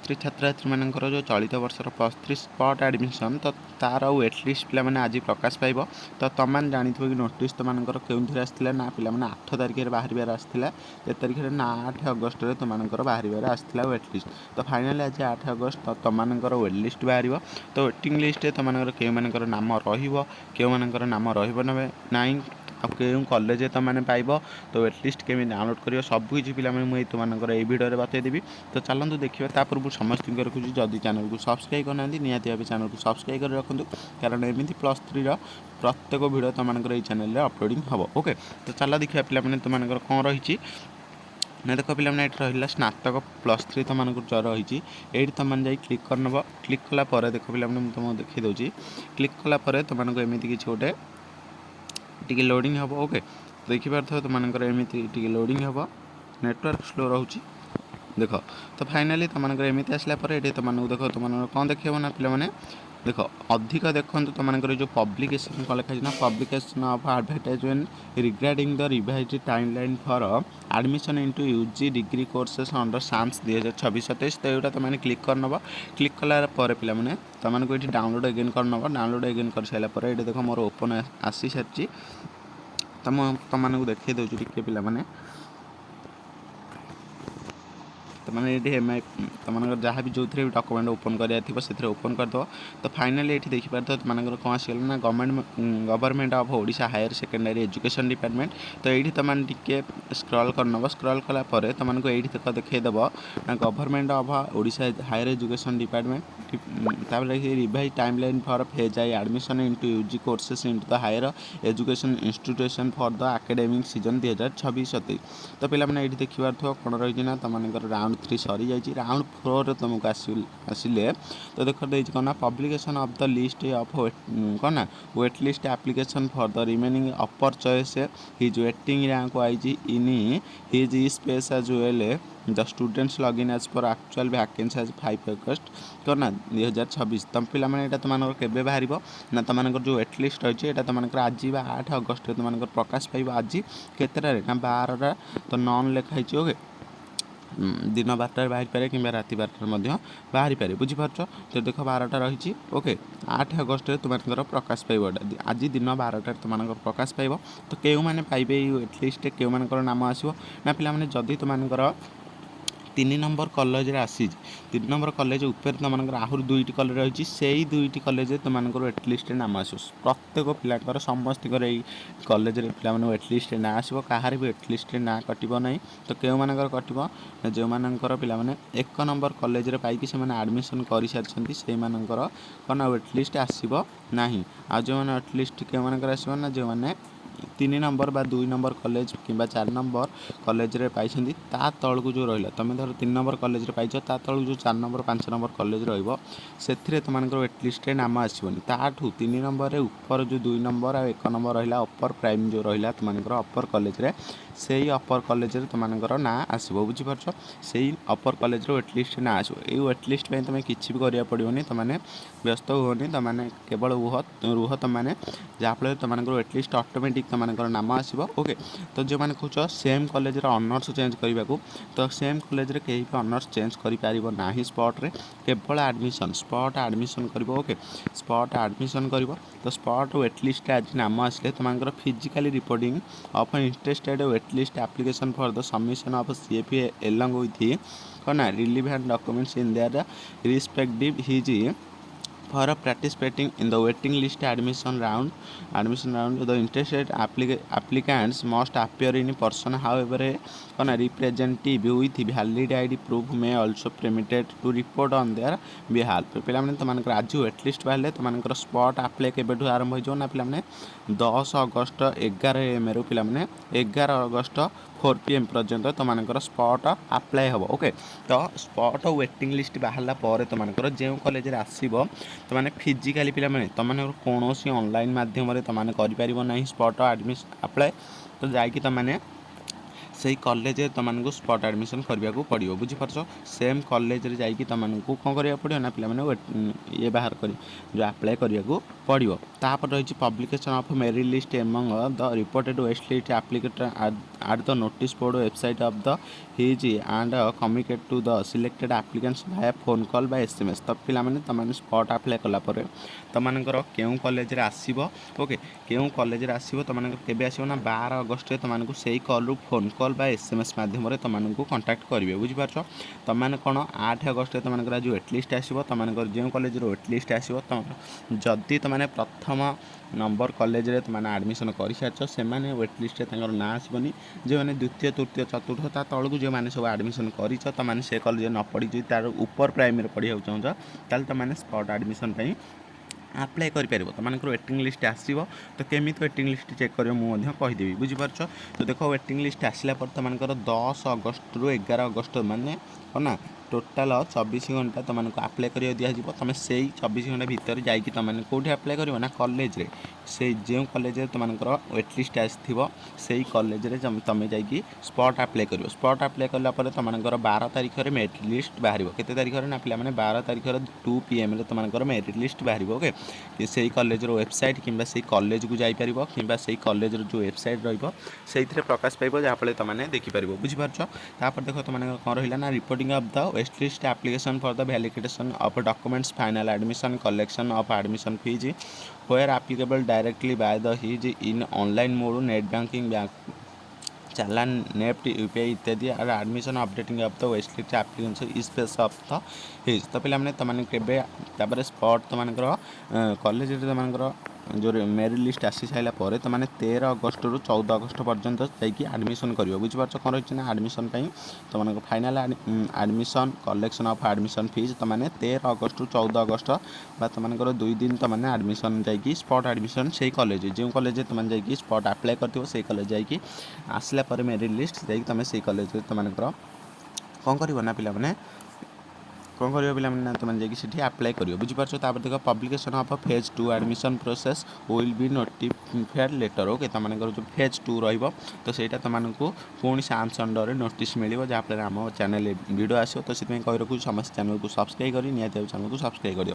+3 छात्र मानकर जो चलित वर्षर +3 स्पॉट एडमिशन तो तार वेट लिस्ट पिला माने आज प्रकाश पाइब। तो तुम मैंने जानिथ्व कि नोटिस तुम के आसला ना पिला 8 तारिख बाहर आसला 1 तारिख ना 8 अगस्त में तुम बाहर आसला वेट लिस्ट। तो फाइनाली आज 8 अगस्त तो तुम वेट लिस्ट बाहर। तो वेटिंग लिस्ट तुम के नाम रो नाम रही केउं कॉलेज तुमने पाइब। तो वेट लिस्ट केमी डाउनलोड कर सबकि पिला मुझे तुमको ये वीडियो बतईदेवी। तो चलते देखिए ता पूर्व समस्त रखुच्छी जदि चैनल को सब्सक्राइब करना निहाती भाव चैनल को सब्सक्राइब कर रखुद कारण एमती +3 प्रत्येक वीडियो तुमको ये चैनल अपलोडिंग हम। ओके तो चल देखिए पे तुमको कौन रही ना देख पे रहा स्नातक +3 तुमको रही ये तुमने जा क्लिक करनब। क्लिक कलापर देख पे तुमको देखी दूसरी क्लिक कलापर तुमको एमती किसी गोटे टी लोडिंग हम। ओके देखिपार तुमको एमती लोडिंग हम नेटवर्क स्लो रोचे देख। तो फाइनाली तुमको एमती आसला ये तुमको देख तुम कौन देखा ना पे देख अधिक देखो तुमको जो पब्लिकेशन कौन लिखाई ना publication of advertisement regarding the revised timeline for admission into UG degree courses under SAMS 2026-27। तो ये तुमने क्लिक करनब। क्लिक कलापर पे तुमको ये डाउनलोड एगेन करनब। डाउनलोड एगेन कर सारापर ये देख मोर ओपन आसी सारी तुमको देखी दूसरी टे पे तो मैंने ये एम आई तुम जहाँ भी जो भी डॉक्यूमेंट ओपन कराया से ओपन करदेव। तो फाइनाली ये देखिपार तुम कौन आसगला ना government of Odisha higher secondary education department. तो ये तुमने टिके स्क्रॉल करनब। स्क्रॉल कलापर तुमको ये देखदेव ना government of Odisha higher education department revise timeline for phase I admission into UG courses into the higher education institution for the academic season 2026-27। तो पे ये देखिपार कौन रही ना तुमको राउंड 3 सरी जाइए। राउंड 4 तुमको आसिले तो देख कौन ना publication of the list of कौन ना wait list application for the remaining upper choice his waiting rank wise in his space as well the students login as per actual vacancy as 5 August कौन ना 2026। तुम पे तुम के बाहर ना तुम जो वेट लिस्ट रही है तुम आज 8 अगस्त तुम प्रकाश पाइब। आज केतटा ना 12टा तो नॉन लिखाई। ओके दिन 12टार बाहर पारे कि राति 12टार बाहर पारे बुझीपार। तो देख 12टा रही। ओके 8 अगस्त तुम प्रकाश पाइब। आज दिन 12टार तुम प्रकाश पाइब। तो क्यों मैंने पाइबे वेट लिस्ट क्यों मान नाम आसो ना पे जदि तुमको 3 नंबर कॉलेज आसी 3 नंबर कॉलेज उपर तुम आहरी 2टी कॉलेज रही से 2टी कॉलेज तुमको वेट लिस्ट नाम आस प्रत्येक पिलाकर समस्त कॉलेज पे वेट लिस्ट ना आसो कहार भी वेट लिस्ट ना कटो ना। तो क्यों मानकर कटो ना जो मानकर पे 1 नंबर कॉलेज पाई से एडमिशन कर सारी से कौन वेट लिस्ट आसो ना। आ जो मैंने वेट लिस्ट क्यों मानकर आसो ना जो मैंने 3 नंबर बा 2 नंबर कॉलेज कि 4 नंबर कॉलेज रे पाई तल को जो रहा तुम धर 3 नंबर कॉलेज रे पाइछ ता तल जो 4 नंबर 5 नंबर कॉलेज रे तुम वेट लिस्ट रे नाम आसोनी ताठू 3 नंबर रे ऊपर जो 2 नंबर और 1 नंबर रहा अपर प्राइम जो रहा तुम अपर कॉलेज रे से अपर कॉलेज रे तुम ना आसो बुझीपार। से अपर कॉलेज रो वेट लिस्ट ना आसो ये वेट लिस्ट तुम किसी भी करा पड़ोनी तुमने व्यस्त हुए तुमने केवल रुह तुमने जहाँफल तुमको वेट लिस्ट ऑटोमेटिक तुमको नाम आसो। ओके तो जो मैंने कौच सेम कॉलेज ऑनर्स चेंज करने को तो सेम कॉलेज रे कहीं भी ऑनर्स चेंज करना स्पॉट रे केवल एडमिशन स्पॉट एडमिशन कर। ओके स्पॉट एडमिशन कर। तो स्पॉट वेट लिस्ट आज नाम आसले तुम physically reporting of interested wait list application for the submission of CFP along with कौन relevant documents in their respective his for participating in the waiting list admission round the interested applicants must appear in person. However a representative with valid ID proof may also permitted to report on their behalf। पे तुम आज wait list बाहर तुम spot apply के आरंभ हो ना पे 10 अगस्त 11 AM रू पे 11 अगस्त 4 PM पर्यंत तुम स्पॉट आप्लाय हम। ओके तो स्पॉट वेटिंग लिस्ट बाहर तुम जो कॉलेज आसो तुमने फिजिकाली पे तुम कौन ऑनलाइन मध्यम तुमने कर स्पॉट एडमिशन आप्लाय। तो जाकि तुमने से कॉलेज तुमको स्पॉट एडमिशन करने को पड़ो बुझीपार सेम कॉलेज रे जाइए तुमको कौन करा पड़ो ना पे ये बाहर कर जो अप्लाई करने को पड़ो तापर रही publication of merit list among the reported wait list applicator at the notice board website of the his and communicate to the selected applicants via phone call बा एसएमएस तो पे तुमने स्पॉट अप्लाई कलापर तुमर क्यों कॉलेज रे आसीबो okay क्यों college रे आसीबो तुमने केबे आसीबो ना 12 अगस्त तुमको सही कॉल रु फोन कॉल बा एसएमएस माध्यम तुमको कांटेक्ट करेंगे बुझीपार तुमने कौन 8 अगस्त तुमको आज वेटलिस्ट आसो तुमको जो कॉलेज वेटलिस्ट आसो जदि तुमने प्रथम नंबर कॉलेज रे तुमने एडमिशन कर सारी से वेटलिस्ट ना आसबनी जो मैंने द्वितीय तृतीय चतुर्थ ता तलू जो मैंने सब एडमिशन कर से कॉलेज न पढ़ी तार ऊपर प्राइमरी पढ़ाई चाहूँ ताल तुमने स्पॉट एडमिशन अप्लाई कर तुमको वेटिंग लिस्ट आसो तो केमी वेटिंग लिस्ट चेक कर मुझे कहीदेवी बुझीपार तो देख वेटिंग लिस्ट आसला तुमको 10 अगस्त रु 11 अगस्त माने ना टोटाल 24 घंटा तुमको अप्लाई कर दिज्व तुम से 24 घंटा भितर जाकि तुमने कौटी अप्लाई कर ना कॉलेज रे से जो कॉलेज तुमको वेटलिस्ट आसो से कॉलेज रे तुम जाकि स्पॉट अप्लाई कर स्पॉट अप्लाई कलापर तुमको 12 तारीख में मेरिट लिस्ट बाहर के तारीख ना पे 12 तारीख 2 PM तुमको मेरिट लिस्ट बाहर ओके से कॉलेज वेबसाइट कि से कॉलेज को जापर कि कॉलेज जो वेबसाइट रही प्रकाश पाइब जहाँफल तुमने देखिपार बुझीपार तापर देख तुमने कौन रहा ना reporting of the wait list application for the validation of documents final admission collection of admission fees where applicable directly by the HEIs in online mode net banking challan NEFT UPI इत्यादि और admission updating of the wait list application space of the HEIs तो पे तुमने के spot तुमको college तुमको जो merit list आसी सारापर तुमने 13 अगस्त रु 14 अगस्त पर्यंत जाकि एडमिशन कर बुझीपार कौन रही ना एडमिशन तुमको final admission collection of admission fees तुमने 13 अगस्त रु 14 अगस्त तुमको 2 दिन तुमने एडमिशन जाकि स्पॉट एडमिशन से कॉलेज जो कॉलेज तुमने जाकि स्पॉट अप्लाई कर से कॉलेज जाकि आसला पर मेरिट लिस्ट जाकि तुम से कॉलेज तुमको कौन कर ना पे कौन कर पे तुमने जाकि अप्लाई कर बुझीपार देख publication of phase 2 admission process will be notified later okay तुमको जो फेज 2 तो सहीटा तुमको पुणी साम्स अंडर नोटिस मिले जहाँफल आम चैनल वीडियो आसो तो कही रखुँ समस्त चैनल को सब्सक्राइब कर चैनल को सब्सक्राइब कर